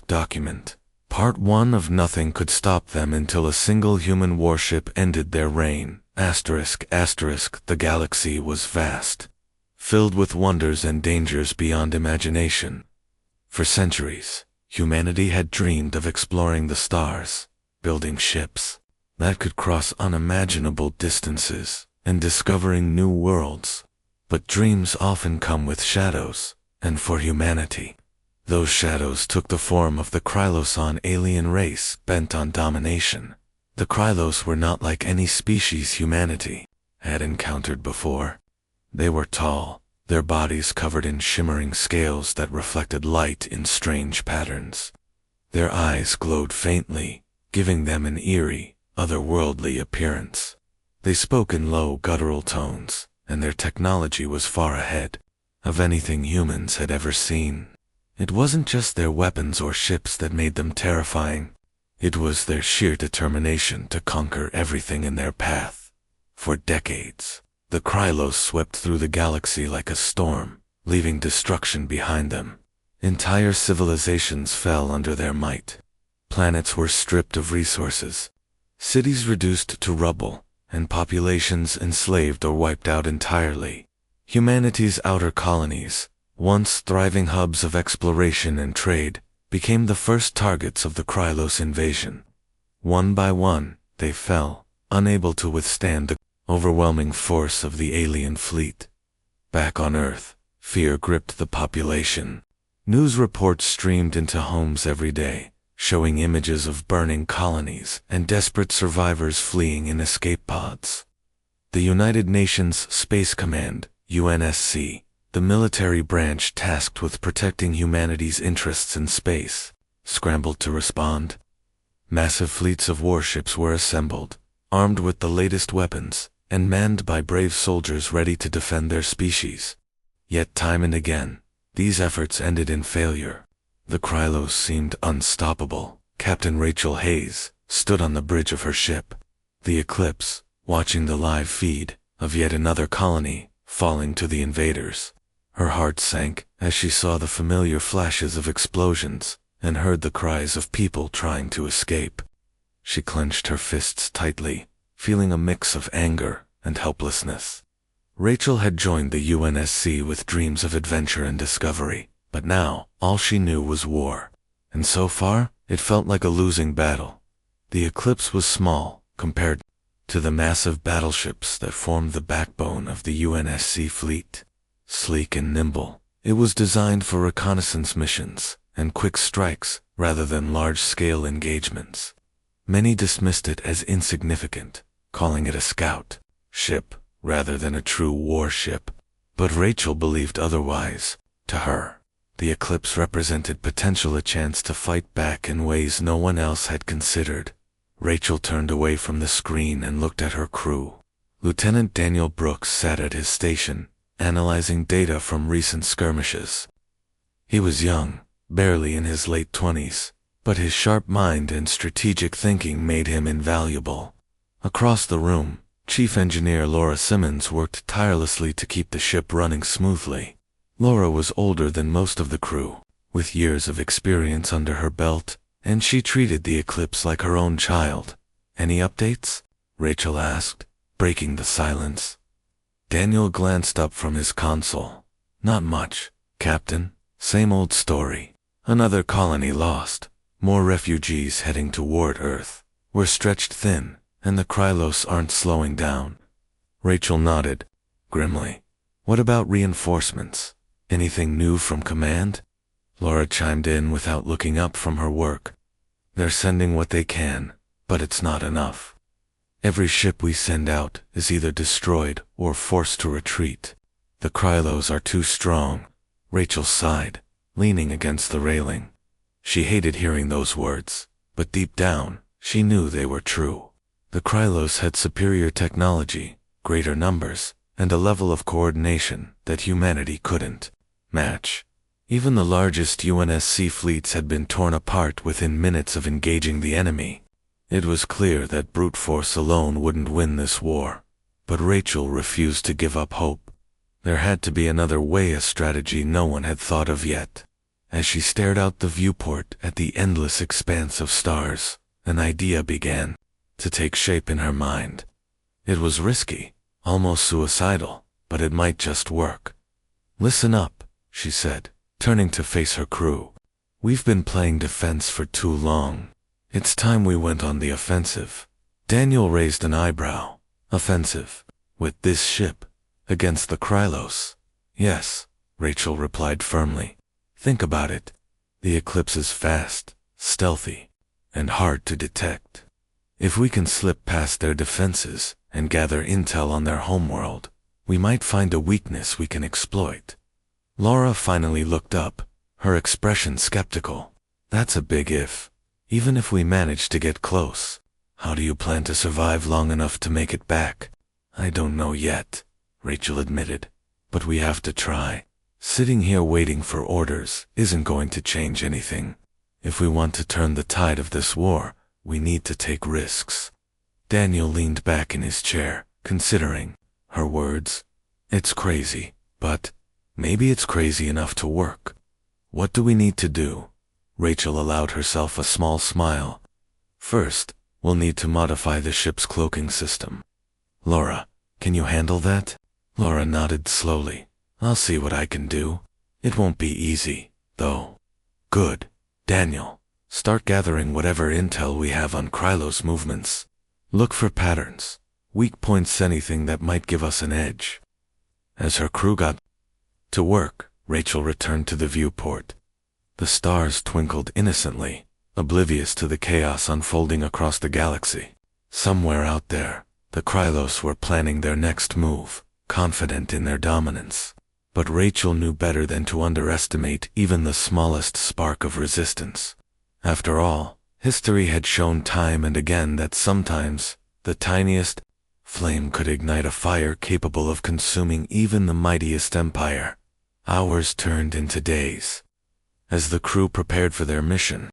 Document. Part 1 of Nothing could stop them until a single human warship ended their reign. The galaxy was vast, filled with wonders and dangers beyond imagination. For centuries, humanity had dreamed of exploring the stars, building ships that could cross unimaginable distances and discovering new worlds. But dreams often come with shadows, and for humanity, those shadows took the form of the Krylosan alien race bent on domination. The Krylos were not like any species humanity had encountered before. They were tall, their bodies covered in shimmering scales that reflected light in strange patterns. Their eyes glowed faintly, giving them an eerie, otherworldly appearance. They spoke in low, guttural tones, and their technology was far ahead of anything humans had ever seen. It wasn't just their weapons or ships that made them terrifying. It was their sheer determination to conquer everything in their path. For decades, the Krylos swept through the galaxy like a storm, leaving destruction behind them. Entire civilizations fell under their might. Planets were stripped of resources, cities reduced to rubble, and populations enslaved or wiped out entirely. Humanity's outer colonies, once thriving hubs of exploration and trade, became the first targets of the Krylos invasion. One by one, they fell, unable to withstand the overwhelming force of the alien fleet. Back on Earth, fear gripped the population. News reports streamed into homes every day, showing images of burning colonies and desperate survivors fleeing in escape pods. The United Nations Space Command, UNSC, the military branch tasked with protecting humanity's interests in space, scrambled to respond. Massive fleets of warships were assembled, armed with the latest weapons, and manned by brave soldiers ready to defend their species. Yet time and again, these efforts ended in failure. The Krylos seemed unstoppable. Captain Rachel Hayes stood on the bridge of her ship, the Eclipse, watching the live feed of yet another colony falling to the invaders. Her heart sank as she saw the familiar flashes of explosions and heard the cries of people trying to escape. She clenched her fists tightly, feeling a mix of anger and helplessness. Rachel had joined the UNSC with dreams of adventure and discovery, but now all she knew was war, and so far it felt like a losing battle. The Eclipse was small compared to the massive battleships that formed the backbone of the UNSC fleet. Sleek and nimble, it was designed for reconnaissance missions and quick strikes rather than large-scale engagements. Many dismissed it as insignificant, calling it a scout ship rather than a true warship. But Rachel believed otherwise. To her, the Eclipse represented potential a chance to fight back in ways no one else had considered. Rachel turned away from the screen and looked at her crew. Lieutenant Daniel Brooks sat at his station, analyzing data from recent skirmishes. He was young, barely in his late 20s, but his sharp mind and strategic thinking made him invaluable. Across the room, Chief Engineer Laura Simmons worked tirelessly to keep the ship running smoothly. Laura was older than most of the crew, with years of experience under her belt, and she treated the Eclipse like her own child. "Any updates?" Rachel asked, breaking the silence. Daniel glanced up from his console. "Not much, Captain. Same old story. Another colony lost. More refugees heading toward Earth. We're stretched thin, and the Krylos aren't slowing down." Rachel nodded, grimly. "What about reinforcements? Anything new from command?" Laura chimed in without looking up from her work. "They're sending what they can, but it's not enough. Every ship we send out is either destroyed or forced to retreat. The Krylos are too strong." Rachel sighed, leaning against the railing. She hated hearing those words, but deep down, she knew they were true. The Krylos had superior technology, greater numbers, and a level of coordination that humanity couldn't match. Even the largest UNSC fleets had been torn apart within minutes of engaging the enemy. It was clear that brute force alone wouldn't win this war, but Rachel refused to give up hope. There had to be another way, a strategy no one had thought of yet. As she stared out the viewport at the endless expanse of stars, an idea began to take shape in her mind. It was risky, almost suicidal, but it might just work. "Listen up," she said, turning to face her crew. "We've been playing defense for too long. It's time we went on the offensive." Daniel raised an eyebrow. "Offensive? With this ship? Against the Krylos?" "Yes," Rachel replied firmly. "Think about it. The Eclipse is fast, stealthy, and hard to detect. If we can slip past their defenses and gather intel on their homeworld, we might find a weakness we can exploit." Laura finally looked up, her expression skeptical. "That's a big if. Even if we manage to get close, how do you plan to survive long enough to make it back?" "I don't know yet," Rachel admitted, "but we have to try. Sitting here waiting for orders isn't going to change anything. If we want to turn the tide of this war, we need to take risks." Daniel leaned back in his chair, considering her words. "It's crazy, but maybe it's crazy enough to work. What do we need to do?" Rachel allowed herself a small smile. "First, we'll need to modify the ship's cloaking system. Laura, can you handle that?" Laura nodded slowly. "I'll see what I can do. It won't be easy, though." "Good. Daniel, start gathering whatever intel we have on Krylos movements. Look for patterns, weak points, anything that might give us an edge." As her crew got to work, Rachel returned to the viewport. The stars twinkled innocently, oblivious to the chaos unfolding across the galaxy. Somewhere out there, the Krylos were planning their next move, confident in their dominance. But Rachel knew better than to underestimate even the smallest spark of resistance. After all, history had shown time and again that sometimes the tiniest flame could ignite a fire capable of consuming even the mightiest empire. Hours turned into days. As the crew prepared for their mission,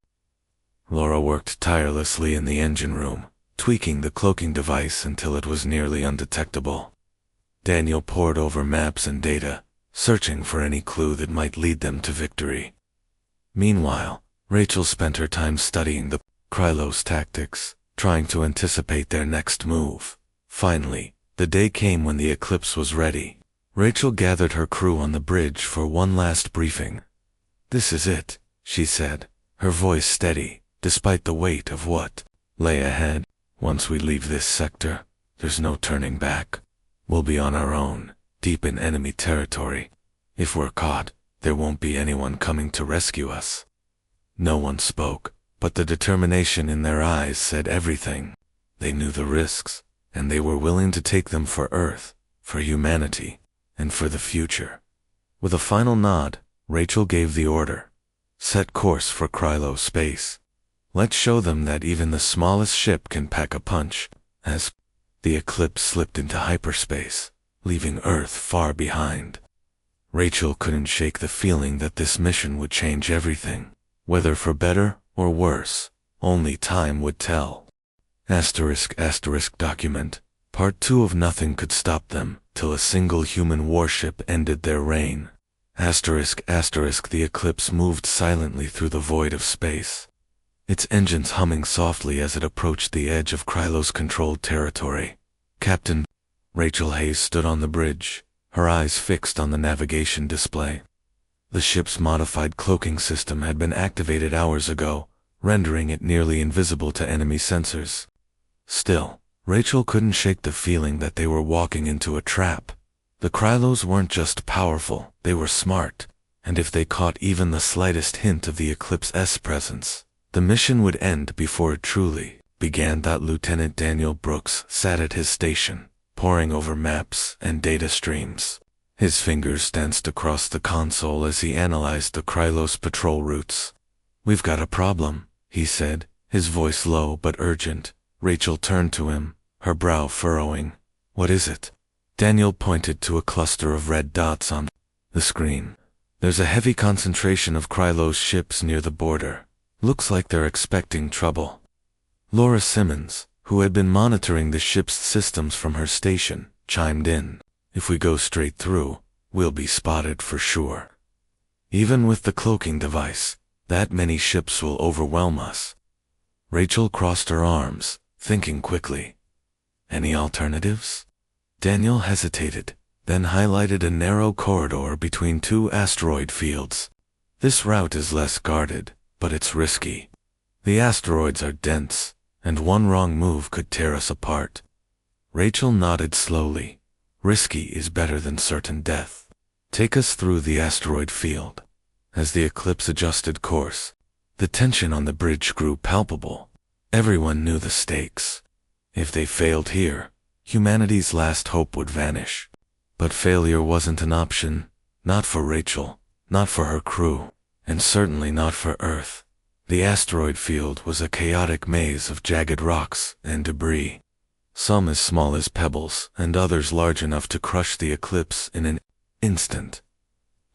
Laura worked tirelessly in the engine room, tweaking the cloaking device until it was nearly undetectable. Daniel pored over maps and data, searching for any clue that might lead them to victory. Meanwhile, Rachel spent her time studying the Krylos tactics, trying to anticipate their next move. Finally, the day came when the Eclipse was ready. Rachel gathered her crew on the bridge for one last briefing. "This is it," she said, her voice steady, despite the weight of what lay ahead. "Once we leave this sector, there's no turning back. We'll be on our own, deep in enemy territory. If we're caught, there won't be anyone coming to rescue us." No one spoke, but the determination in their eyes said everything. They knew the risks, and they were willing to take them for Earth, for humanity, and for the future. With a final nod, Rachel gave the order. "Set course for Krylos space. Let's show them that even the smallest ship can pack a punch." As the Eclipse slipped into hyperspace, leaving Earth far behind, Rachel couldn't shake the feeling that this mission would change everything. Whether for better or worse, only time would tell. Document. Part 2 of Nothing Could Stop Them, till a single human warship ended their reign. The Eclipse moved silently through the void of space, its engines humming softly as it approached the edge of Krylos-controlled territory. Captain Rachel Hayes stood on the bridge, her eyes fixed on the navigation display. The ship's modified cloaking system had been activated hours ago, rendering it nearly invisible to enemy sensors. Still, Rachel couldn't shake the feeling that they were walking into a trap. The Krylos weren't just powerful, they were smart, and if they caught even the slightest hint of the Eclipse's presence, the mission would end before it truly began. Lieutenant Daniel Brooks sat at his station, poring over maps and data streams. His fingers danced across the console as he analyzed the Krylos patrol routes. "We've got a problem," he said, his voice low but urgent. Rachel turned to him, her brow furrowing. "What is it?" Daniel pointed to a cluster of red dots on the screen. "There's a heavy concentration of Krylos ships near the border. Looks like they're expecting trouble." Laura Simmons, who had been monitoring the ship's systems from her station, chimed in. "If we go straight through, we'll be spotted for sure." Even with the cloaking device, that many ships will overwhelm us. Rachel crossed her arms, thinking quickly. Any alternatives? Daniel hesitated, then highlighted a narrow corridor between two asteroid fields. This route is less guarded, but it's risky. The asteroids are dense, and one wrong move could tear us apart. Rachel nodded slowly. Risky is better than certain death. Take us through the asteroid field. As the Eclipse adjusted course, the tension on the bridge grew palpable. Everyone knew the stakes. If they failed here, humanity's last hope would vanish. But failure wasn't an option, not for Rachel, not for her crew, and certainly not for Earth. The asteroid field was a chaotic maze of jagged rocks and debris, some as small as pebbles and others large enough to crush the Eclipse in an instant.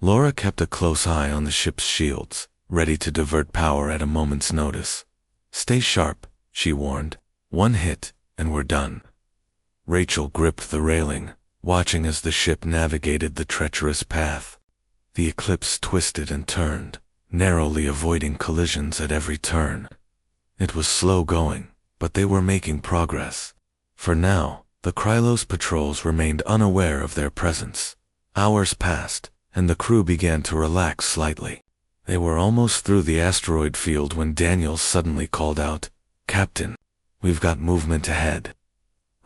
Laura kept a close eye on the ship's shields, ready to divert power at a moment's notice. Stay sharp, she warned. One hit, and we're done. Rachel gripped the railing, watching as the ship navigated the treacherous path. The Eclipse twisted and turned, narrowly avoiding collisions at every turn. It was slow going, but they were making progress. For now, the Krylos patrols remained unaware of their presence. Hours passed, and the crew began to relax slightly. They were almost through the asteroid field when Daniel suddenly called out, "Captain, we've got movement ahead."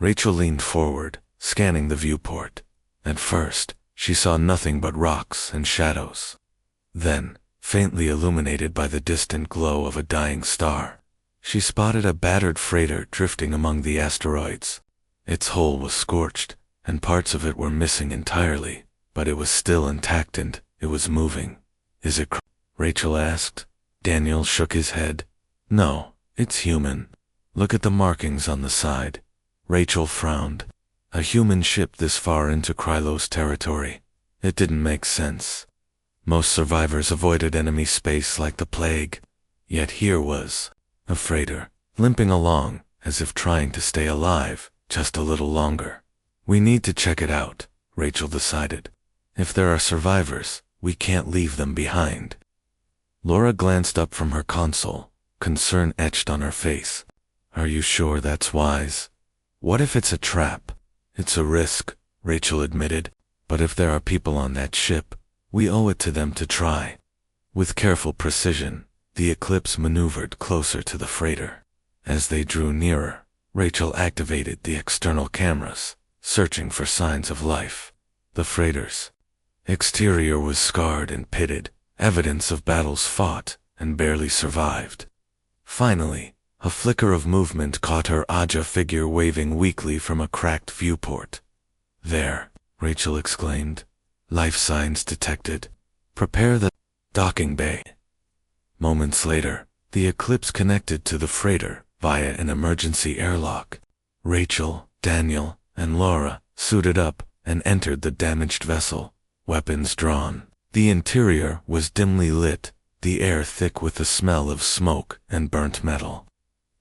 Rachel leaned forward, scanning the viewport. At first, she saw nothing but rocks and shadows. Then, faintly illuminated by the distant glow of a dying star, she spotted a battered freighter drifting among the asteroids. Its hull was scorched, and parts of it were missing entirely, but it was still intact and it was moving. "Is it Rachel asked. Daniel shook his head. "No, it's human. Look at the markings on the side." Rachel frowned. A human ship this far into Krylos territory. It didn't make sense. Most survivors avoided enemy space like the plague. Yet here was a freighter, limping along, as if trying to stay alive, just a little longer. "We need to check it out," Rachel decided. "If there are survivors, we can't leave them behind." Laura glanced up from her console, concern etched on her face. "Are you sure that's wise? What if it's a trap?" "It's a risk," Rachel admitted, "but if there are people on that ship, we owe it to them to try." With careful precision, the Eclipse maneuvered closer to the freighter. As they drew nearer, Rachel activated the external cameras, searching for signs of life. The freighter's exterior was scarred and pitted, evidence of battles fought and barely survived. Finally, a flicker of movement caught her Aja figure waving weakly from a cracked viewport. "There," Rachel exclaimed. "Life signs detected. Prepare the docking bay." Moments later, the Eclipse connected to the freighter via an emergency airlock. Rachel, Daniel, and Laura suited up and entered the damaged vessel, weapons drawn. The interior was dimly lit, the air thick with the smell of smoke and burnt metal.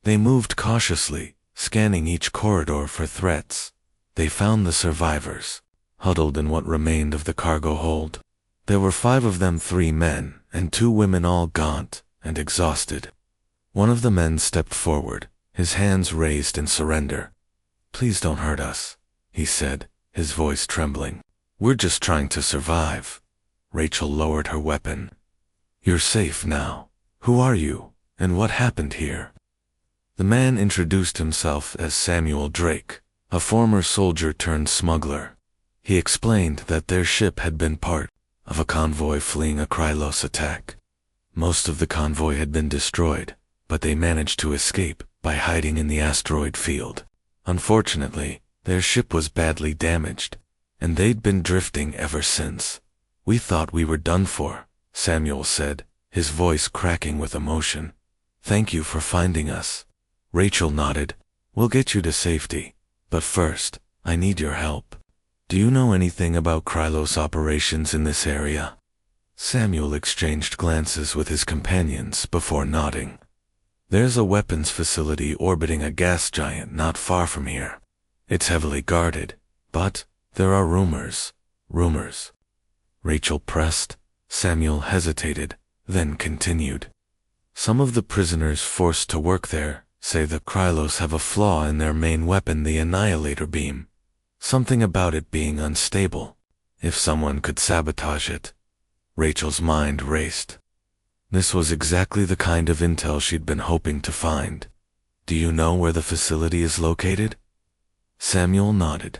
They moved cautiously, scanning each corridor for threats. They found the survivors, huddled in what remained of the cargo hold. There were 5 of them, 3 men and 2 women, all gaunt and exhausted. One of the men stepped forward, his hands raised in surrender. "Please don't hurt us," he said, his voice trembling. "We're just trying to survive." Rachel lowered her weapon. "You're safe now. Who are you, and what happened here?" The man introduced himself as Samuel Drake, a former soldier turned smuggler. He explained that their ship had been part of a convoy fleeing a Krylos attack. Most of the convoy had been destroyed, but they managed to escape by hiding in the asteroid field. Unfortunately, their ship was badly damaged, and they'd been drifting ever since. "We thought we were done for," Samuel said, his voice cracking with emotion. "Thank you for finding us." Rachel nodded. "We'll get you to safety, but first, I need your help. Do you know anything about Krylos operations in this area?" Samuel exchanged glances with his companions before nodding. "There's a weapons facility orbiting a gas giant not far from here. It's heavily guarded, but there are rumors. Rachel pressed. Samuel hesitated, then continued. Some of the prisoners forced to work there say the Krylos have a flaw in their main weapon, the Annihilator beam. Something about it being unstable. If someone could sabotage it. Rachel's mind raced. This was exactly the kind of intel she'd been hoping to find. Do you know where the facility is located? Samuel nodded.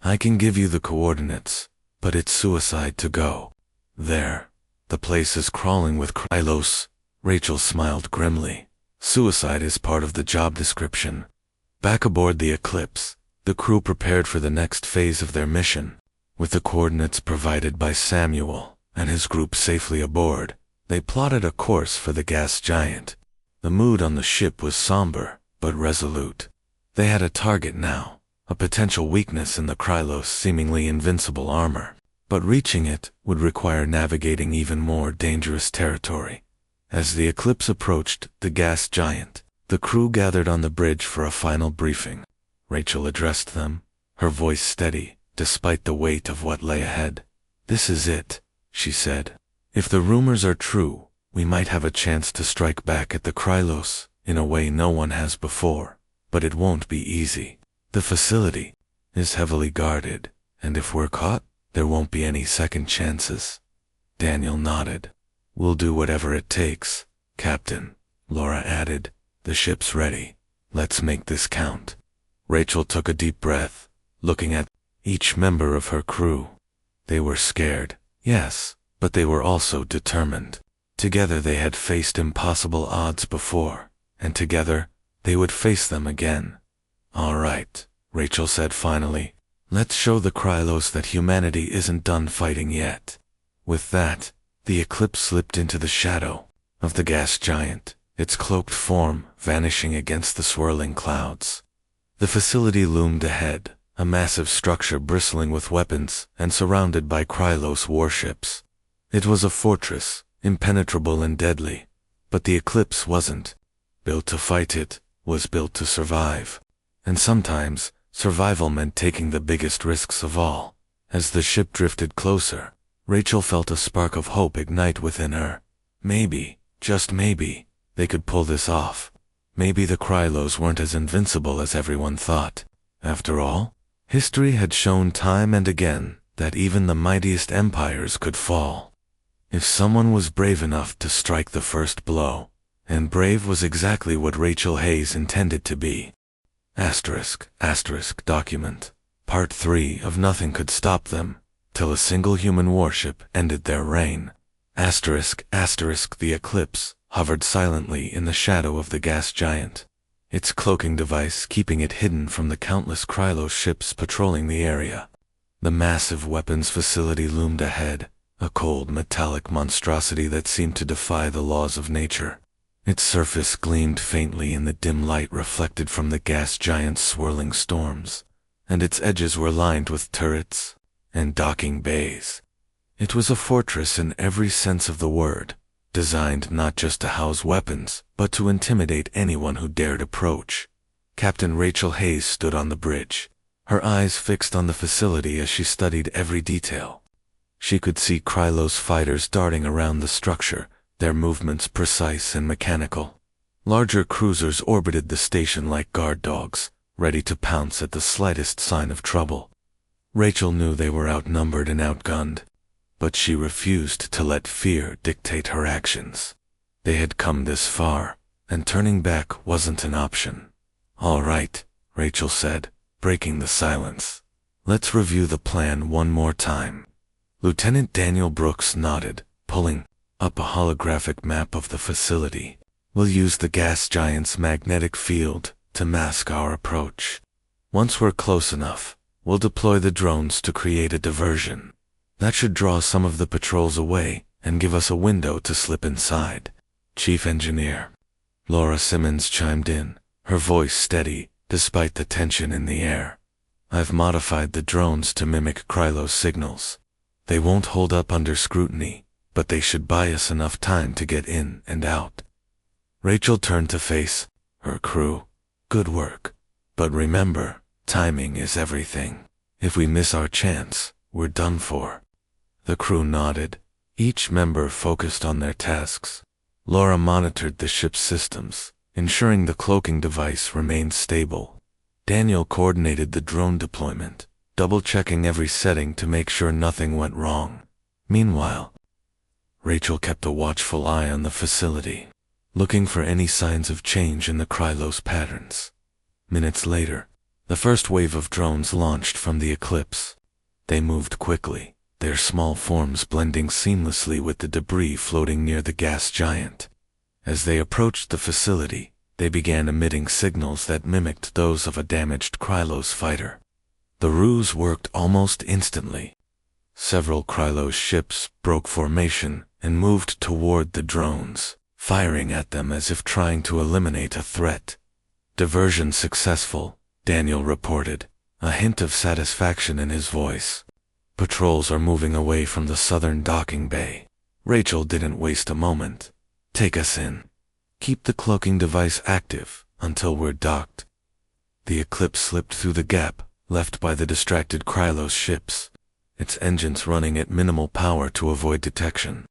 I can give you the coordinates, but it's suicide to go. There. The place is crawling with Krylos. Rachel smiled grimly. Suicide is part of the job description. Back aboard the Eclipse, the crew prepared for the next phase of their mission. With the coordinates provided by Samuel and his group safely aboard, they plotted a course for the gas giant. The mood on the ship was somber, but resolute. They had a target now, a potential weakness in the Krylos' seemingly invincible armor. But reaching it would require navigating even more dangerous territory. As the Eclipse approached the gas giant, the crew gathered on the bridge for a final briefing. Rachel addressed them, her voice steady, despite the weight of what lay ahead. This is it, she said. If the rumors are true, we might have a chance to strike back at the Krylos in a way no one has before, but it won't be easy. The facility is heavily guarded, and if we're caught, there won't be any second chances. Daniel nodded. We'll do whatever it takes, Captain. Laura added. The ship's ready. Let's make this count. Rachel took a deep breath, looking at each member of her crew. They were scared, yes, but they were also determined. Together they had faced impossible odds before, and together they would face them again. All right, Rachel said finally. Let's show the Krylos that humanity isn't done fighting yet. With that, the Eclipse slipped into the shadow of the gas giant, its cloaked form vanishing against the swirling clouds. The facility loomed ahead, a massive structure bristling with weapons and surrounded by Krylos warships. It was a fortress, impenetrable and deadly, but the Eclipse wasn't built to fight, it was built to survive. And sometimes, survival meant taking the biggest risks of all. As the ship drifted closer, Rachel felt a spark of hope ignite within her. Maybe, just maybe, they could pull this off. Maybe the Krylos weren't as invincible as everyone thought. After all, history had shown time and again that even the mightiest empires could fall. If someone was brave enough to strike the first blow, and brave was exactly what Rachel Hayes intended to be. Document. Part 3 of Nothing Could Stop Them, till a single human warship ended their reign. The Eclipse hovered silently in the shadow of the gas giant, its cloaking device keeping it hidden from the countless Krylos ships patrolling the area. The massive weapons facility loomed ahead, a cold metallic monstrosity that seemed to defy the laws of nature. Its surface gleamed faintly in the dim light reflected from the gas giant's swirling storms, and its edges were lined with turrets and docking bays. It was a fortress in every sense of the word, designed not just to house weapons, but to intimidate anyone who dared approach. Captain Rachel Hayes stood on the bridge, her eyes fixed on the facility as she studied every detail. She could see Krylos fighters darting around the structure, their movements precise and mechanical. Larger cruisers orbited the station like guard dogs, ready to pounce at the slightest sign of trouble. Rachel knew they were outnumbered and outgunned, but she refused to let fear dictate her actions. They had come this far, and turning back wasn't an option. All right, Rachel said, breaking the silence. Let's review the plan one more time. Lieutenant Daniel Brooks nodded, pulling up a holographic map of the facility. We'll use the gas giant's magnetic field to mask our approach. Once we're close enough, we'll deploy the drones to create a diversion. That should draw some of the patrols away and give us a window to slip inside. Chief Engineer Laura Simmons chimed in, her voice steady despite the tension in the air. I've modified the drones to mimic Krylos signals. They won't hold up under scrutiny, but they should buy us enough time to get in and out. Rachel turned to face her crew. Good work. But remember, timing is everything. If we miss our chance, we're done for. The crew nodded, Each member focused on their tasks. Laura monitored the ship's systems, ensuring the cloaking device remained stable. Daniel coordinated the drone deployment, double-checking every setting to make sure nothing went wrong. Meanwhile, Rachel kept a watchful eye on the facility, looking for any signs of change in the Krylos patterns. Minutes later, the first wave of drones launched from the eclipse. They moved quickly, their small forms blending seamlessly with the debris floating near the gas giant. As they approached the facility, they began emitting signals that mimicked those of a damaged Krylos fighter. The ruse worked almost instantly. Several Krylos ships broke formation and moved toward the drones, firing at them as if trying to eliminate a threat. Diversion successful, Daniel reported, a hint of satisfaction in his voice. Patrols are moving away from the southern docking bay. Rachel didn't waste a moment. Take us in. Keep the cloaking device active until we're docked. The Eclipse slipped through the gap left by the distracted Krylos ships, its engines running at minimal power to avoid detection.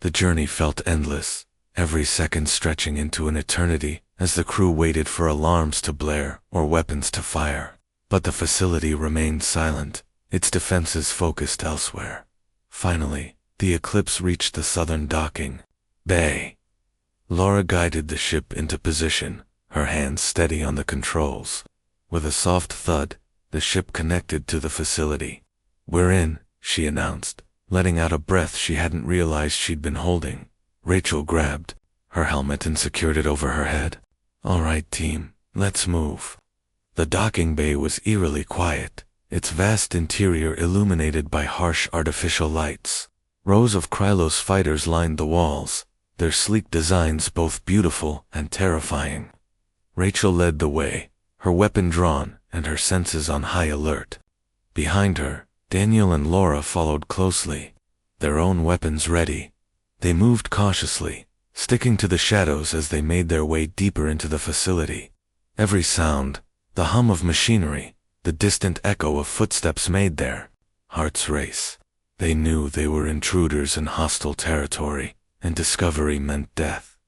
The journey felt endless, every second stretching into an eternity as the crew waited for alarms to blare or weapons to fire. But the facility remained silent, its defenses focused elsewhere. Finally, the Eclipse reached the southern docking bay. Laura guided the ship into position, her hands steady on the controls. With a soft thud, the ship connected to the facility. "We're in," she announced, letting out a breath she hadn't realized she'd been holding. Rachel grabbed her helmet and secured it over her head. "All right, team, let's move." The docking bay was eerily quiet, its vast interior illuminated by harsh artificial lights. Rows of Krylos fighters lined the walls, their sleek designs both beautiful and terrifying. Rachel led the way, her weapon drawn and her senses on high alert. Behind her, Daniel and Laura followed closely, their own weapons ready. They moved cautiously, sticking to the shadows as they made their way deeper into the facility. Every sound, the hum of machinery, the distant echo of footsteps made their hearts race. They knew they were intruders in hostile territory, and discovery meant death.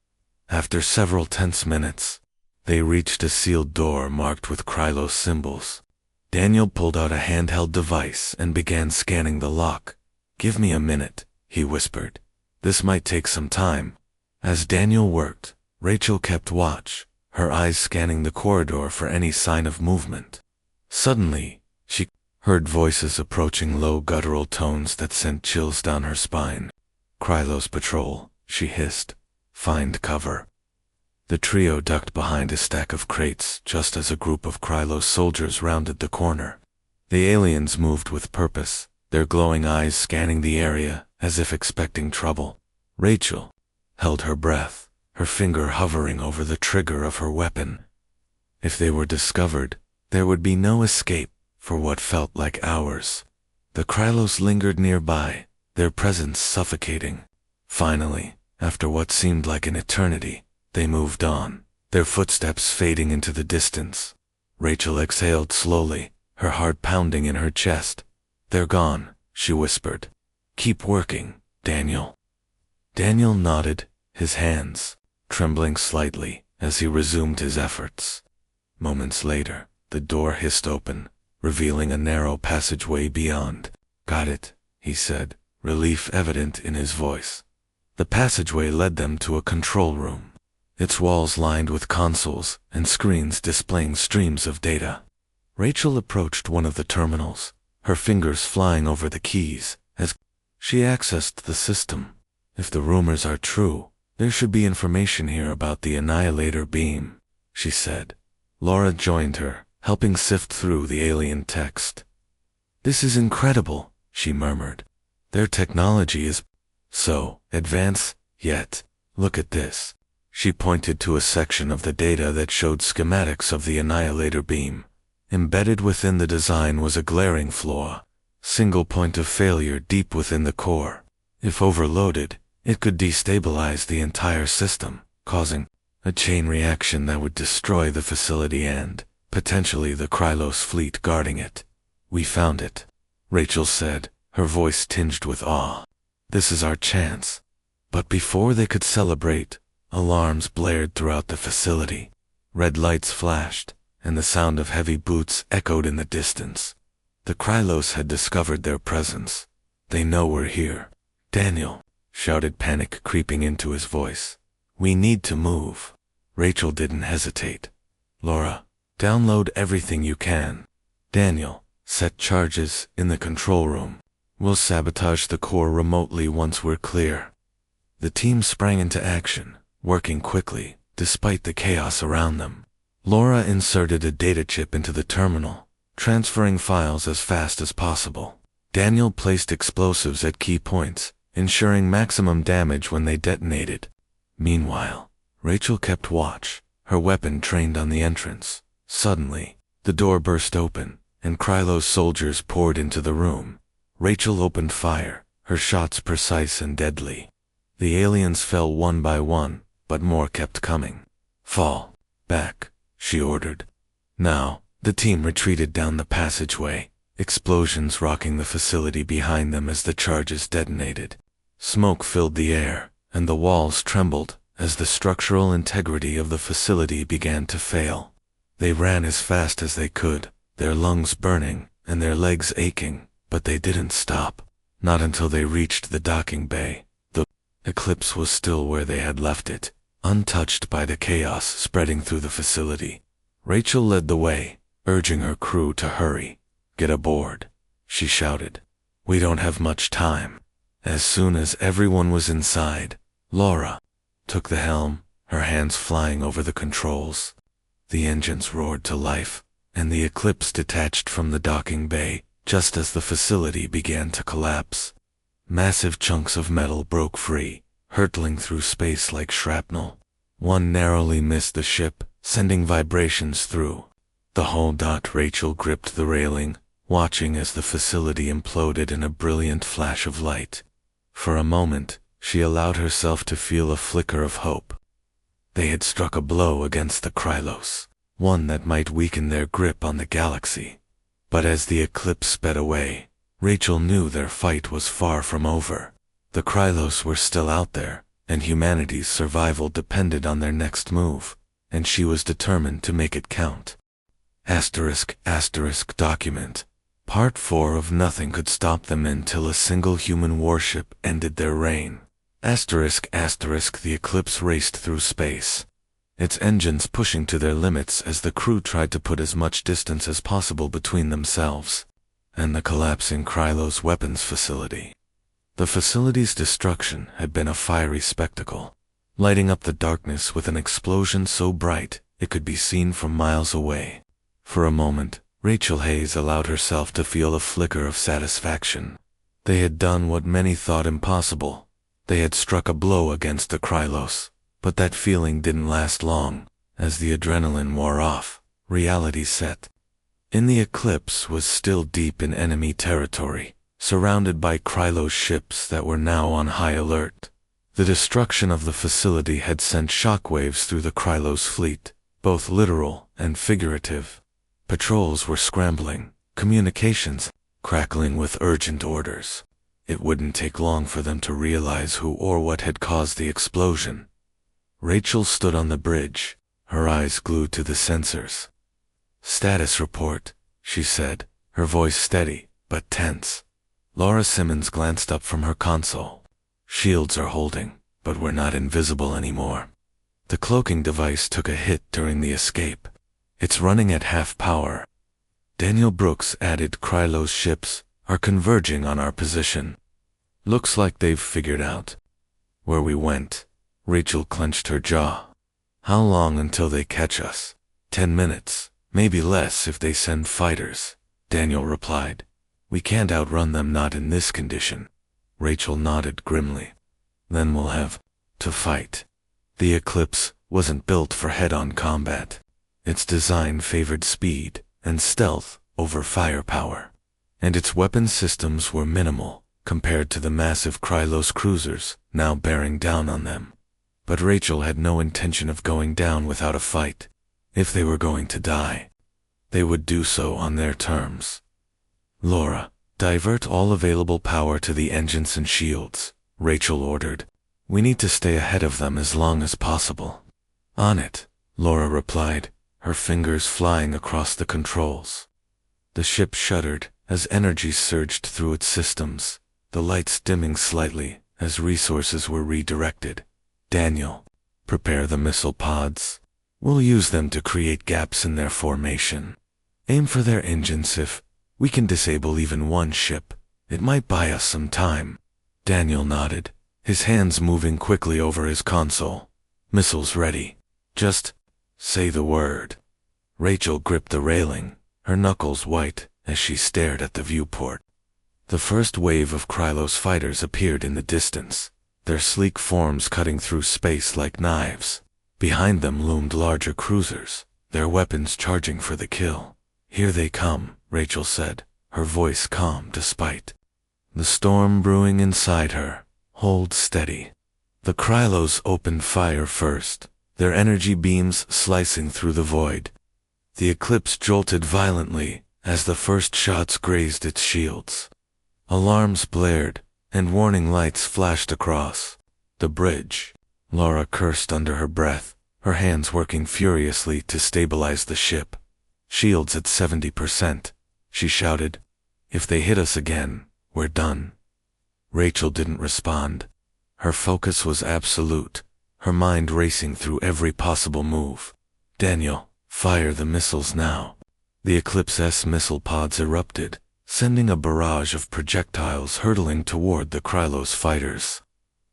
After several tense minutes, they reached a sealed door marked with Krylos symbols. Daniel pulled out a handheld device and began scanning the lock. "Give me a minute," he whispered. "This might take some time." As Daniel worked, Rachel kept watch, her eyes scanning the corridor for any sign of movement. Suddenly, she heard voices approaching, low guttural tones that sent chills down her spine. "Krylos patrol," she hissed. "Find cover." The trio ducked behind a stack of crates just as a group of Krylos soldiers rounded the corner. The aliens moved with purpose, their glowing eyes scanning the area as if expecting trouble. Rachel held her breath, her finger hovering over the trigger of her weapon. If they were discovered, there would be no escape for what felt like hours. The Krylos lingered nearby, their presence suffocating. Finally, after what seemed like an eternity, they moved on, their footsteps fading into the distance. Rachel exhaled slowly, her heart pounding in her chest. "They're gone," she whispered. "Keep working, Daniel." Daniel nodded, his hands trembling slightly as he resumed his efforts. Moments later, the door hissed open, revealing a narrow passageway beyond. "Got it," he said, relief evident in his voice. The passageway led them to a control room, its walls lined with consoles and screens displaying streams of data. Rachel approached one of the terminals, her fingers flying over the keys as she accessed the system. "If the rumors are true, there should be information here about the Annihilator beam," she said. Laura joined her, helping sift through the alien text. "This is incredible," she murmured. "Their technology is so advanced, yet, look at this." She pointed to a section of the data that showed schematics of the Annihilator beam. Embedded within the design was a glaring flaw, single point of failure deep within the core. If overloaded, it could destabilize the entire system, causing a chain reaction that would destroy the facility and, potentially, the Krylos fleet guarding it. "We found it," Rachel said, her voice tinged with awe. This is our chance. But before they could celebrate, alarms blared throughout the facility. Red lights flashed, and the sound of heavy boots echoed in the distance. The Krylos had discovered their presence. They know we're here. Daniel, shouted, panic creeping into his voice. We need to move. Rachel didn't hesitate. Laura, download everything you can. Daniel, set charges in the control room. We'll sabotage the core remotely once we're clear. The team sprang into action, working quickly, despite the chaos around them. Laura inserted a data chip into the terminal, transferring files as fast as possible. Daniel placed explosives at key points, ensuring maximum damage when they detonated. Meanwhile, Rachel kept watch, her weapon trained on the entrance. Suddenly, the door burst open, and Krylos soldiers poured into the room. Rachel opened fire, her shots precise and deadly. The aliens fell one by one, but more kept coming. Fall back, she ordered. Now, the team retreated down the passageway, explosions rocking the facility behind them as the charges detonated. Smoke filled the air, and the walls trembled as the structural integrity of the facility began to fail. They ran as fast as they could, their lungs burning and their legs aching, but they didn't stop. Not until they reached the docking bay. The Eclipse was still where they had left it, untouched by the chaos spreading through the facility. Rachel led the way, urging her crew to hurry. Get aboard, she shouted. We don't have much time. As soon as everyone was inside, Laura took the helm, her hands flying over the controls. The engines roared to life, and the Eclipse detached from the docking bay just as the facility began to collapse. Massive chunks of metal broke free, hurtling through space like shrapnel. One narrowly missed the ship, sending vibrations through the hull. Rachel gripped the railing, watching as the facility imploded in a brilliant flash of light. For a moment, she allowed herself to feel a flicker of hope. They had struck a blow against the Krylos, one that might weaken their grip on the galaxy. But as the Eclipse sped away, Rachel knew their fight was far from over. The Krylos were still out there, and humanity's survival depended on their next move, and she was determined to make it count. *** document. Part 4 of Nothing Could Stop Them until a single human warship ended their reign. *** The Eclipse raced through space, its engines pushing to their limits as the crew tried to put as much distance as possible between themselves and the collapsing Krylos weapons facility. The facility's destruction had been a fiery spectacle, lighting up the darkness with an explosion so bright it could be seen from miles away. For a moment, Rachel Hayes allowed herself to feel a flicker of satisfaction. They had done what many thought impossible. They had struck a blow against the Krylos. But that feeling didn't last long. As the adrenaline wore off, reality set. The Eclipse was still deep in enemy territory, surrounded by Krylos ships that were now on high alert. The destruction of the facility had sent shockwaves through the Krylos fleet, both literal and figurative. Patrols were scrambling, communications crackling with urgent orders. It wouldn't take long for them to realize who or what had caused the explosion. Rachel stood on the bridge, her eyes glued to the sensors. "Status report," she said, her voice steady but tense. Laura Simmons glanced up from her console. "Shields are holding, but we're not invisible anymore. The cloaking device took a hit during the escape. It's running at half power." Daniel Brooks added, "Krylos ships are converging on our position. Looks like they've figured out where we went." Rachel clenched her jaw. "How long until they catch us?" 10 minutes, maybe less if they send fighters," Daniel replied. "We can't outrun them, not in this condition." Rachel nodded grimly. "Then we'll have to fight." The Eclipse wasn't built for head-on combat. Its design favored speed and stealth over firepower, and its weapon systems were minimal compared to the massive Krylos cruisers now bearing down on them. But Rachel had no intention of going down without a fight. If they were going to die, they would do so on their terms. "Laura, divert all available power to the engines and shields. Rachel ordered. We need to stay ahead of them as long as possible. On it, Laura replied, her fingers flying across the controls. The ship shuddered as energy surged through its systems, the lights dimming slightly as resources were redirected. Daniel, prepare the missile pods. We'll use them to create gaps in their formation. Aim for their engines. If we can disable even one ship, it might buy us some time. Daniel nodded, his hands moving quickly over his console. Missiles ready. Just say the word. Rachel gripped the railing, her knuckles white as she stared at the viewport. The first wave of Krylos fighters appeared in the distance, their sleek forms cutting through space like knives. Behind them loomed larger cruisers, their weapons charging for the kill. Here they come, Rachel said, her voice calm despite the storm brewing inside her. Hold steady. The Krylos opened fire first, their energy beams slicing through the void. The Eclipse jolted violently as the first shots grazed its shields. Alarms blared, and warning lights flashed across the bridge. Laura cursed under her breath, her hands working furiously to stabilize the ship. Shields at 70%, she shouted. If they hit us again, we're done. Rachel didn't respond. Her focus was absolute, her mind racing through every possible move. Daniel, fire the missiles now. The Eclipse's missile pods erupted, sending a barrage of projectiles hurtling toward the Krylos fighters.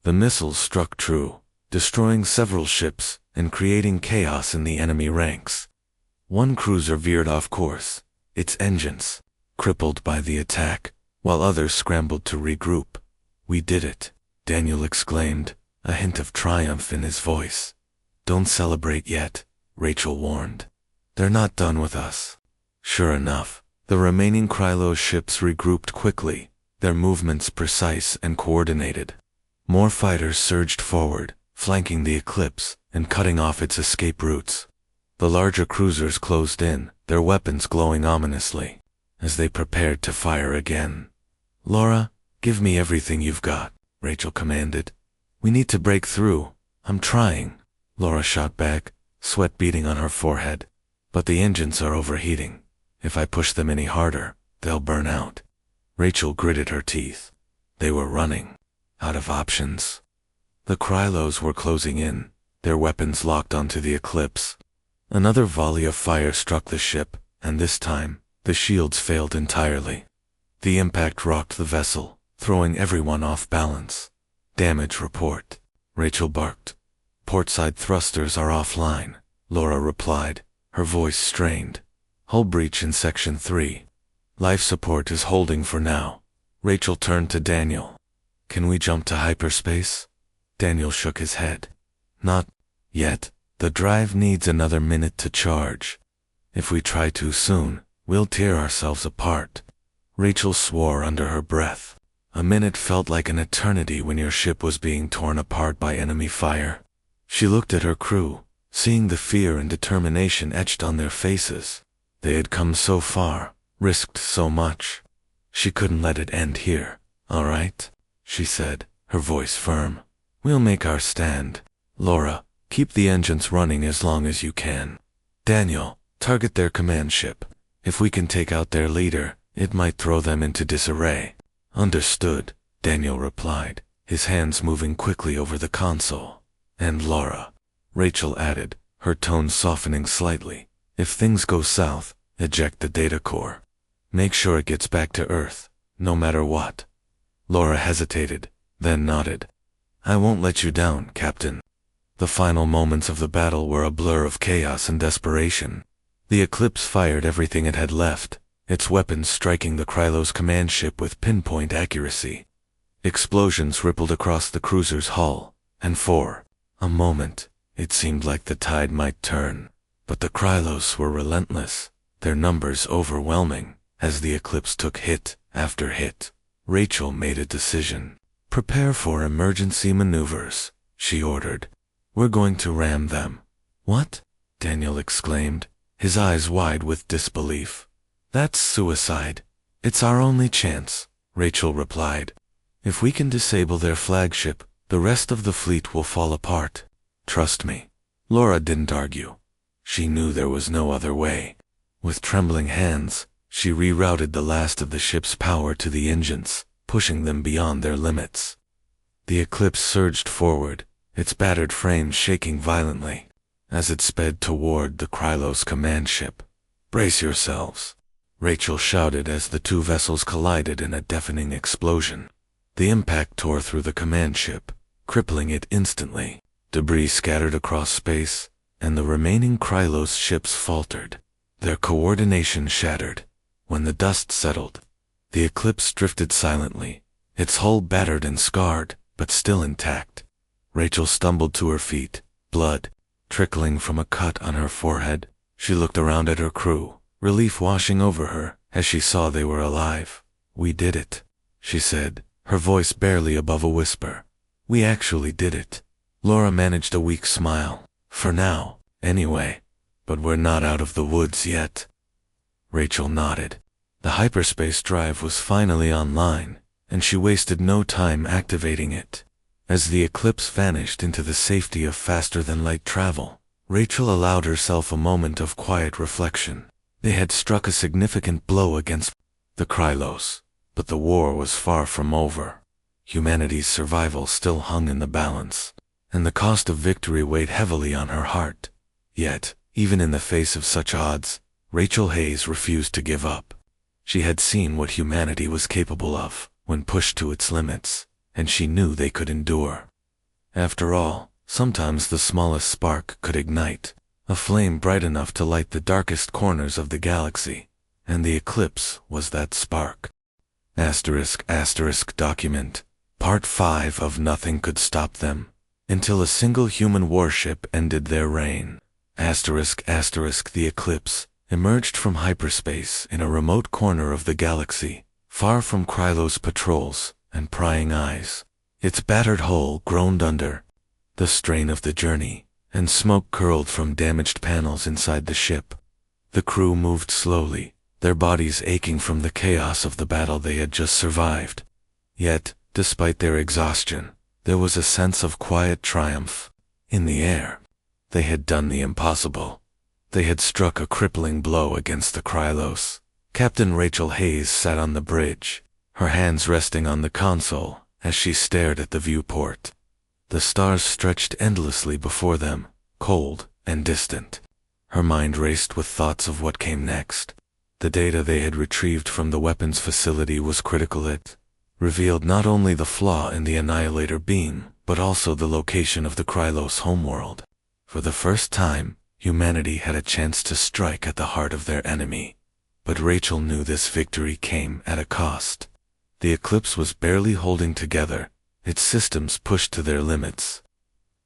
The missiles struck true, destroying several ships and creating chaos in the enemy ranks. One cruiser veered off course, its engines crippled by the attack, while others scrambled to regroup. We did it, Daniel exclaimed, a hint of triumph in his voice. Don't celebrate yet, Rachel warned. They're not done with us. Sure enough, the remaining Krylos ships regrouped quickly, their movements precise and coordinated. More fighters surged forward, flanking the Eclipse and cutting off its escape routes. The larger cruisers closed in, their weapons glowing ominously, as they prepared to fire again. Laura, give me everything you've got, Rachel commanded. We need to break through. I'm trying, Laura shot back, sweat beading on her forehead. But the engines are overheating. If I push them any harder, they'll burn out. Rachel gritted her teeth. They were running out of options. The Krylos were closing in, their weapons locked onto the Eclipse. Another volley of fire struck the ship, and this time, the shields failed entirely. The impact rocked the vessel, throwing everyone off balance. Damage report, Rachel barked. Portside thrusters are offline, Laura replied, her voice strained. Hull breach in Section 3. Life support is holding for now. Rachel turned to Daniel. Can we jump to hyperspace? Daniel shook his head. Not yet. The drive needs another minute to charge. If we try too soon, we'll tear ourselves apart. Rachel swore under her breath. A minute felt like an eternity when your ship was being torn apart by enemy fire. She looked at her crew, seeing the fear and determination etched on their faces. They had come so far, risked so much. She couldn't let it end here. All right, she said, her voice firm. We'll make our stand. Laura, keep the engines running as long as you can. Daniel, target their command ship. If we can take out their leader, it might throw them into disarray. Understood, Daniel replied, his hands moving quickly over the console. And Laura, Rachel added, her tone softening slightly. If things go south, eject the data core. Make sure it gets back to Earth, no matter what. Laura hesitated, then nodded. I won't let you down, Captain. The final moments of the battle were a blur of chaos and desperation. The Eclipse fired everything it had left, its weapons striking the Krylos command ship with pinpoint accuracy. Explosions rippled across the cruiser's hull, and for a moment, it seemed like the tide might turn. But the Krylos were relentless, their numbers overwhelming. As the Eclipse took hit after hit, Rachel made a decision. Prepare for emergency maneuvers, she ordered. We're going to ram them. What? Daniel exclaimed, his eyes wide with disbelief. That's suicide. It's our only chance, Rachel replied. If we can disable their flagship, the rest of the fleet will fall apart. Trust me. Laura didn't argue. She knew there was no other way. With trembling hands, she rerouted the last of the ship's power to the engines, pushing them beyond their limits. The Eclipse surged forward, its battered frame shaking violently, as it sped toward the Krylos command ship. "Brace yourselves," Rachel shouted as the two vessels collided in a deafening explosion. The impact tore through the command ship, crippling it instantly. Debris scattered across space, and the remaining Krylos ships faltered, their coordination shattered. When the dust settled, the Eclipse drifted silently, its hull battered and scarred, but still intact. Rachel stumbled to her feet, blood trickling from a cut on her forehead. She looked around at her crew, relief washing over her as she saw they were alive. "We did it," she said, her voice barely above a whisper. "We actually did it." Laura managed a weak smile. "For now, anyway. But we're not out of the woods yet." Rachel nodded. The hyperspace drive was finally online, and she wasted no time activating it. As the Eclipse vanished into the safety of faster-than-light travel, Rachel allowed herself a moment of quiet reflection. They had struck a significant blow against the Krylos, but the war was far from over. Humanity's survival still hung in the balance, and the cost of victory weighed heavily on her heart. Yet, even in the face of such odds, Rachel Hayes refused to give up. She had seen what humanity was capable of when pushed to its limits, and she knew they could endure. After all, sometimes the smallest spark could ignite, a flame bright enough to light the darkest corners of the galaxy, and the Eclipse was that spark. *** document. Part 5 of Nothing Could Stop Them, until a single human warship ended their reign. *** The Eclipse emerged from hyperspace in a remote corner of the galaxy, far from Krylos patrols and prying eyes. Its battered hull groaned under the strain of the journey, and smoke curled from damaged panels inside the ship. The crew moved slowly, their bodies aching from the chaos of the battle they had just survived. Yet, despite their exhaustion, there was a sense of quiet triumph in the air. They had done the impossible. They had struck a crippling blow against the Krylos. Captain Rachel Hayes sat on the bridge, her hands resting on the console as she stared at the viewport. The stars stretched endlessly before them, cold and distant. Her mind raced with thoughts of what came next. The data they had retrieved from the weapons facility was critical. It revealed not only the flaw in the Annihilator beam, but also the location of the Krylos homeworld. For the first time, humanity had a chance to strike at the heart of their enemy. But Rachel knew this victory came at a cost. The Eclipse was barely holding together, its systems pushed to their limits.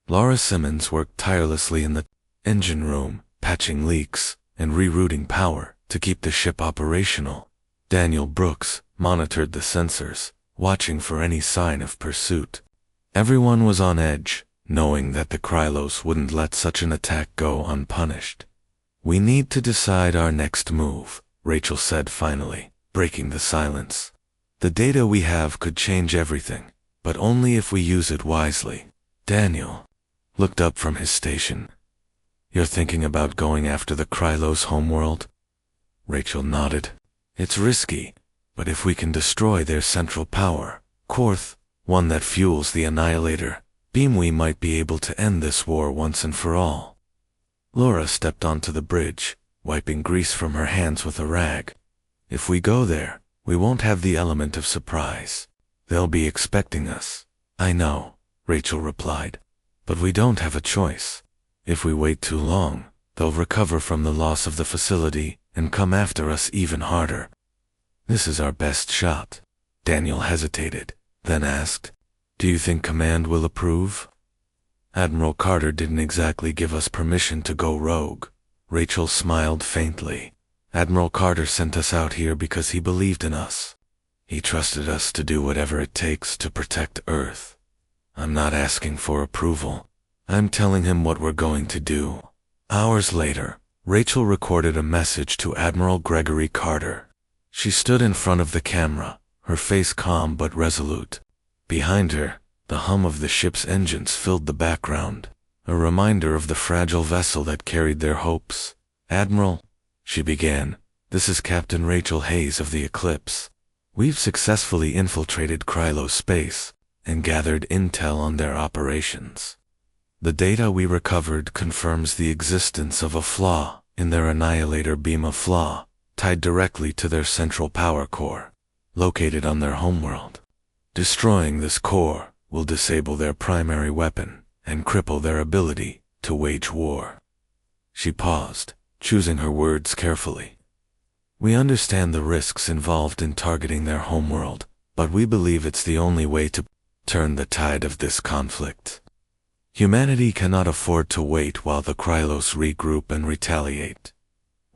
Laura Simmons worked tirelessly in the engine room, patching leaks and rerouting power to keep the ship operational. Daniel Brooks monitored the sensors, watching for any sign of pursuit. Everyone was on edge, knowing that the Krylos wouldn't let such an attack go unpunished. "We need to decide our next move," Rachel said finally, breaking the silence. "The data we have could change everything, but only if we use it wisely." Daniel looked up from his station. "You're thinking about going after the Krylos homeworld?" Rachel nodded. "It's risky, but if we can destroy their central power, Korth, one that fuels the Annihilator beam, we might be able to end this war once and for all." Laura stepped onto the bridge, wiping grease from her hands with a rag. "If we go there, we won't have the element of surprise. They'll be expecting us." "I know," Rachel replied, "but we don't have a choice. If we wait too long, they'll recover from the loss of the facility and come after us even harder." "This is our best shot." Daniel hesitated, then asked, "Do you think Command will approve?" "Admiral Carter didn't exactly give us permission to go rogue." Rachel smiled faintly. "Admiral Carter sent us out here because he believed in us. He trusted us to do whatever it takes to protect Earth. I'm not asking for approval. I'm telling him what we're going to do." Hours later, Rachel recorded a message to Admiral Gregory Carter. She stood in front of the camera, her face calm but resolute. Behind her, the hum of the ship's engines filled the background, a reminder of the fragile vessel that carried their hopes. "Admiral," she began, "this is Captain Rachel Hayes of the Eclipse. We've successfully infiltrated Krylos space and gathered intel on their operations. The data we recovered confirms the existence of a flaw in their annihilator beam, a flaw tied directly to their central power core, located on their homeworld. Destroying this core will disable their primary weapon and cripple their ability to wage war." She paused, choosing her words carefully. "We understand the risks involved in targeting their homeworld, but we believe it's the only way to turn the tide of this conflict. Humanity cannot afford to wait while the Krylos regroup and retaliate.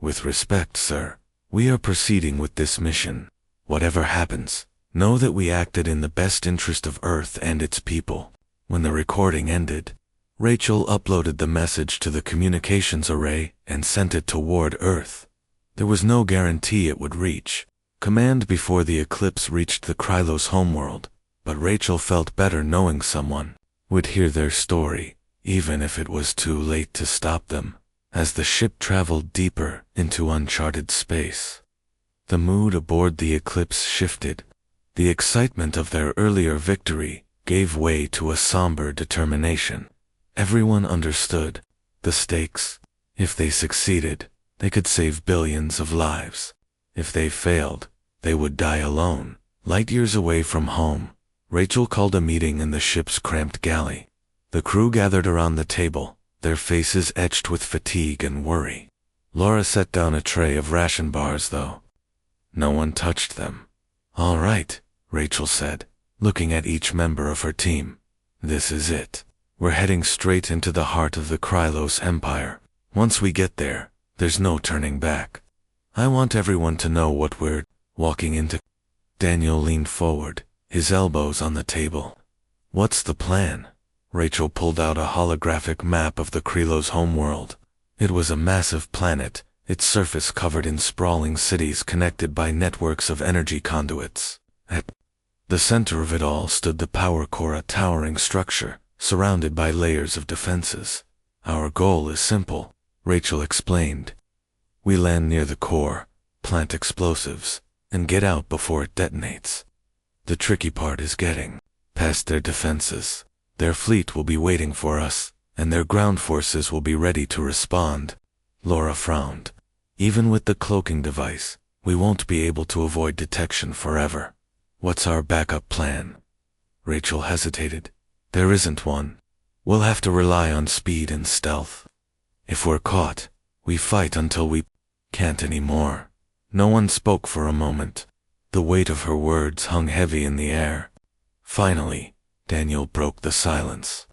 With respect, sir, we are proceeding with this mission. Whatever happens, know that we acted in the best interest of Earth and its people." When the recording ended, Rachel uploaded the message to the communications array and sent it toward Earth. There was no guarantee it would reach command before the Eclipse reached the Krylos homeworld, but Rachel felt better knowing someone would hear their story, even if it was too late to stop them. As the ship traveled deeper into uncharted space, the mood aboard the Eclipse shifted. The excitement of their earlier victory gave way to a somber determination. Everyone understood the stakes. If they succeeded, they could save billions of lives. If they failed, they would die alone, light years away from home. Rachel called a meeting in the ship's cramped galley. The crew gathered around the table, their faces etched with fatigue and worry. Laura set down a tray of ration bars, though no one touched them. "All right," Rachel said, looking at each member of her team. "This is it. We're heading straight into the heart of the Krylos Empire. Once we get there, there's no turning back. I want everyone to know what we're walking into." Daniel leaned forward, his elbows on the table. "What's the plan?" Rachel pulled out a holographic map of the Krylos homeworld. It was a massive planet, its surface covered in sprawling cities connected by networks of energy conduits. At the center of it all stood the power core, a towering structure, surrounded by layers of defenses. "Our goal is simple," Rachel explained. "We land near the core, plant explosives, and get out before it detonates. The tricky part is getting past their defenses. Their fleet will be waiting for us, and their ground forces will be ready to respond." Laura frowned. "Even with the cloaking device, we won't be able to avoid detection forever. What's our backup plan?" Rachel hesitated. "There isn't one. We'll have to rely on speed and stealth. If we're caught, we fight until we can't anymore." No one spoke for a moment. The weight of her words hung heavy in the air. Finally, Daniel broke the silence.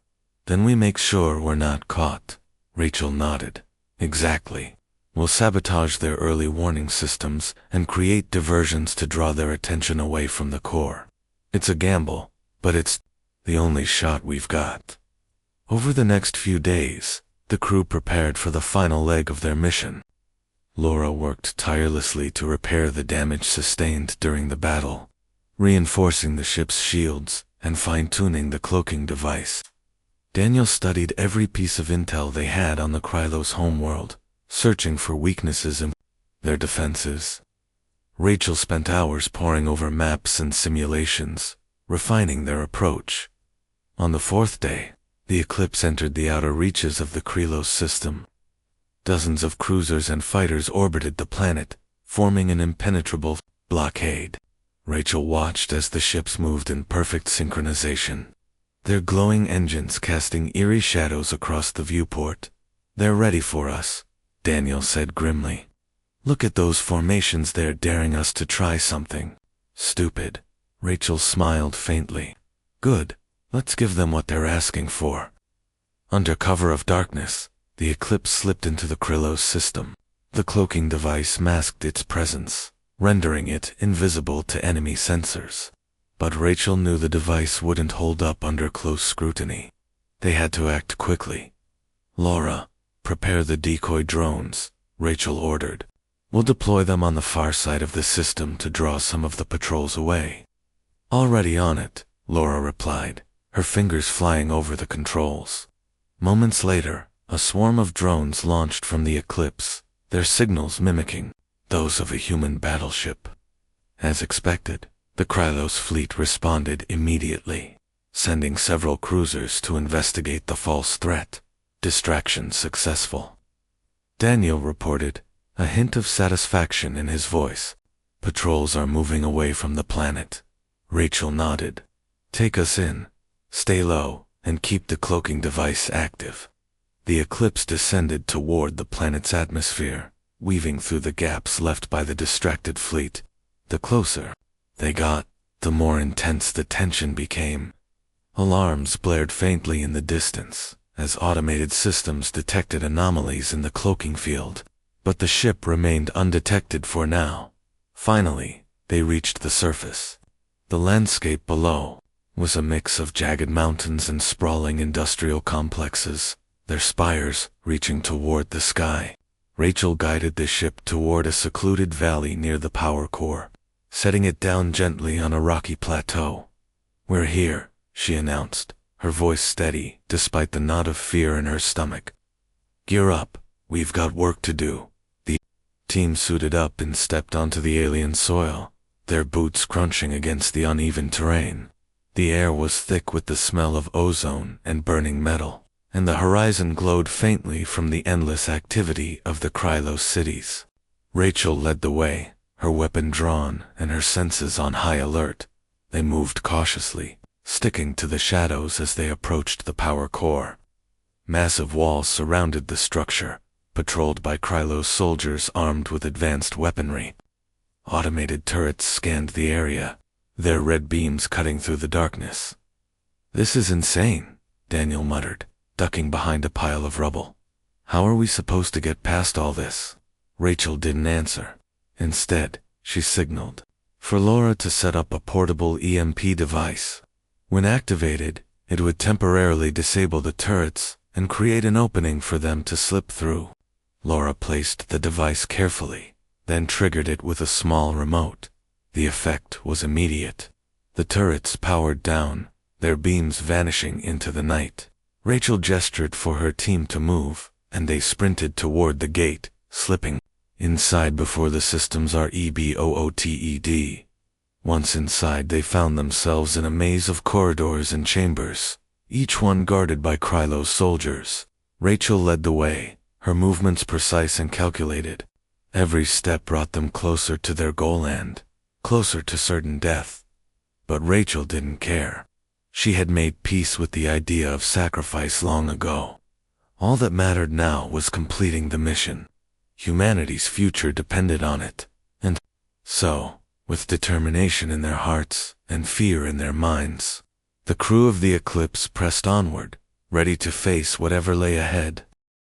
"Then we make sure we're not caught." Rachel nodded. "Exactly. We'll sabotage their early warning systems and create diversions to draw their attention away from the core. It's a gamble, but it's the only shot we've got." Over the next few days, the crew prepared for the final leg of their mission. Laura worked tirelessly to repair the damage sustained during the battle, reinforcing the ship's shields and fine-tuning the cloaking device. Daniel studied every piece of intel they had on the Krylos homeworld, searching for weaknesses in their defenses. Rachel spent hours poring over maps and simulations, refining their approach. On the fourth day, the Eclipse entered the outer reaches of the Krylos system. Dozens of cruisers and fighters orbited the planet, forming an impenetrable blockade. Rachel watched as the ships moved in perfect synchronization, their glowing engines casting eerie shadows across the viewport. "They're ready for us," Daniel said grimly. "Look at those formations, they're daring us to try something." "Stupid." Rachel smiled faintly. "Good, let's give them what they're asking for." Under cover of darkness, the Eclipse slipped into the Krylos system. The cloaking device masked its presence, rendering it invisible to enemy sensors. But Rachel knew the device wouldn't hold up under close scrutiny. They had to act quickly. "Laura, prepare the decoy drones," Rachel ordered. "We'll deploy them on the far side of the system to draw some of the patrols away." "Already on it," Laura replied, her fingers flying over the controls. Moments later, a swarm of drones launched from the Eclipse, their signals mimicking those of a human battleship. As expected, the Krylos fleet responded immediately, sending several cruisers to investigate the false threat. Distraction successful. Daniel reported, a hint of satisfaction in his voice. Patrols are moving away from the planet. Rachel nodded. Take us in. Stay low, and keep the cloaking device active. The Eclipse descended toward the planet's atmosphere, weaving through the gaps left by the distracted fleet. The closer they got, the more intense the tension became. Alarms blared faintly in the distance, as automated systems detected anomalies in the cloaking field, but the ship remained undetected for now. Finally, they reached the surface. The landscape below was a mix of jagged mountains and sprawling industrial complexes, their spires reaching toward the sky. Rachel guided the ship toward a secluded valley near the power core, setting it down gently on a rocky plateau. We're here, she announced, her voice steady despite the knot of fear in her stomach. Gear up, we've got work to do. The team suited up and stepped onto the alien soil, their boots crunching against the uneven terrain. The air was thick with the smell of ozone and burning metal, and the horizon glowed faintly from the endless activity of the Krylos cities. Rachel led the way, her weapon drawn and her senses on high alert. They moved cautiously, sticking to the shadows as they approached the power core. Massive walls surrounded the structure, patrolled by Krylos soldiers armed with advanced weaponry. Automated turrets scanned the area, their red beams cutting through the darkness. This is insane, Daniel muttered, ducking behind a pile of rubble. How are we supposed to get past all this? Rachel didn't answer. Instead, she signaled for Laura to set up a portable EMP device. When activated, it would temporarily disable the turrets and create an opening for them to slip through. Laura placed the device carefully, then triggered it with a small remote. The effect was immediate. The turrets powered down, their beams vanishing into the night. Rachel gestured for her team to move, and they sprinted toward the gate, slipping inside before the systems rebooted. Once inside, they found themselves in a maze of corridors and chambers, each one guarded by Krylos soldiers. Rachel led the way, her movements precise and calculated. Every step brought them closer to their goal land, closer to certain death. But Rachel didn't care. She had made peace with the idea of sacrifice long ago. All that mattered now was completing the mission. Humanity's future depended on it. And so, with determination in their hearts and fear in their minds, the crew of the Eclipse pressed onward, ready to face whatever lay ahead.